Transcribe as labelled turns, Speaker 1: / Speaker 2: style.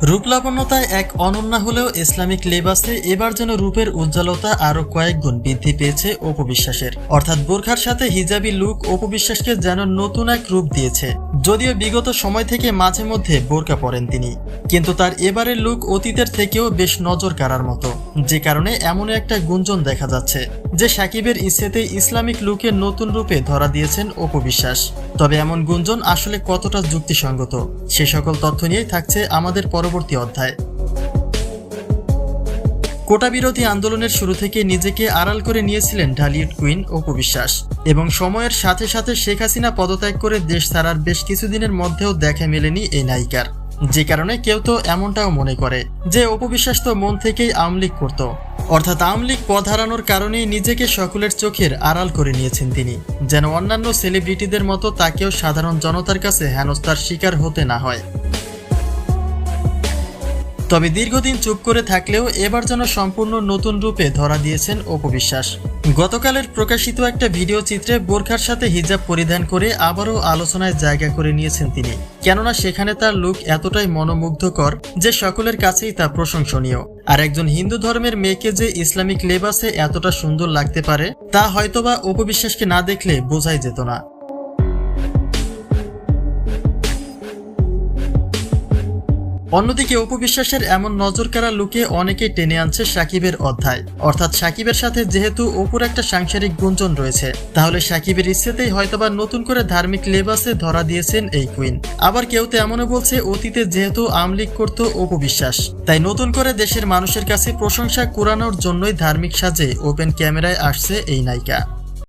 Speaker 1: রূপলাবণ্যতায় এক অনন্যা হলেও ইসলামিক লেবাসে এবার যেন রূপের উজ্জ্বলতা আরো কয়েক গুণ বৃদ্ধি পেয়েছে অপু বিশ্বাসের। অর্থাৎ বোরখার সাথে হিজাবি লুক অপু বিশ্বাসকে যেন নতুন এক রূপ দিয়েছে। যদিও বিগত সময় থেকে মাঝে মধ্যে বোরকা পরেন তিনি, কিন্তু তার এবারের লুক অতীতের থেকেও বেশ নজর কাড়ার মতো, যে কারণে এমন একটা গুঞ্জন দেখা যাচ্ছে যে সাকিবের ইচ্ছেতে ইসলামিক লুকের নতুন রূপে ধরা দিয়েছেন অপু বিশ্বাস। তবে এমন গুঞ্জন আসলে কতটা যুক্তিসঙ্গত, সে সকল তথ্য নিয়েই থাকছে আমাদের পরবর্তী অধ্যায়। কোটা বিরোধী আন্দোলনের শুরু থেকে নিজেকে আড়াল করে নিয়েছিলেন ঢালিউড কুইন অপু বিশ্বাস, এবং সময়ের সাথে সাথে শেখ হাসিনা পদত্যাগ করে দেশ ছাড়ার বেশ কিছুদিনের মধ্যেও দেখা মেলেনি এই নায়িকার। যে কারণে কেউ তো এমনটাও মনে করে যে অপু বিশ্বাস তো মন থেকেই আওয়ামী লীগ করত, অর্থাৎ আওয়ামী লীগ পদ হারানোর কারণেই নিজেকে সকলের চোখের আড়াল করে নিয়েছেন তিনি, যেন অন্যান্য সেলিব্রিটিদের মতো তাকেও সাধারণ জনতার কাছে হেনস্থার শিকার হতে না হয়। তবে দীর্ঘদিন চুপ করে থাকলেও এবার যেন সম্পূর্ণ নতুন রূপে ধরা দিয়েছেন অপু বিশ্বাস। গতকালের প্রকাশিত একটা ভিডিও চিত্রে বোরখার সাথে হিজাব পরিধান করে আবারও আলোচনায় জায়গা করে নিয়েছেন তিনি, কেননা সেখানে তার লুক এতটাই মনোমুগ্ধকর যে সকলের কাছেই তা প্রশংসনীয়। আর একজন হিন্দু ধর্মের মেয়েকে যে ইসলামিক লেবাসে এতটা সুন্দর লাগতে পারে তা হয়তোবা অপু বিশ্বাসকে না দেখলে বোঝাই যেত না। অন্যদিকে অপু বিশ্বাসের এমন নজরকাড়া লুকে অনেকেই টেনে আনছে সাকিবের অধ্যায়। অর্থাৎ সাকিবের সাথে যেহেতু অপুর একটা সাংসারিক গুঞ্জন রয়েছে, তাহলে সাকিবের ইচ্ছেতেই হয়তোবা নতুন করে ধার্মিক লেবাসে ধরা দিয়েছেন এই কুইন। আবার কেউ তো এমনও বলছে অতীতে যেহেতু আওয়ামী লীগ করত অপু বিশ্বাস, তাই নতুন করে দেশের মানুষের কাছে প্রশংসা কুড়ানোর জন্যই ধার্মিক সাজে ওপেন ক্যামেরায় আসছে এই নায়িকা।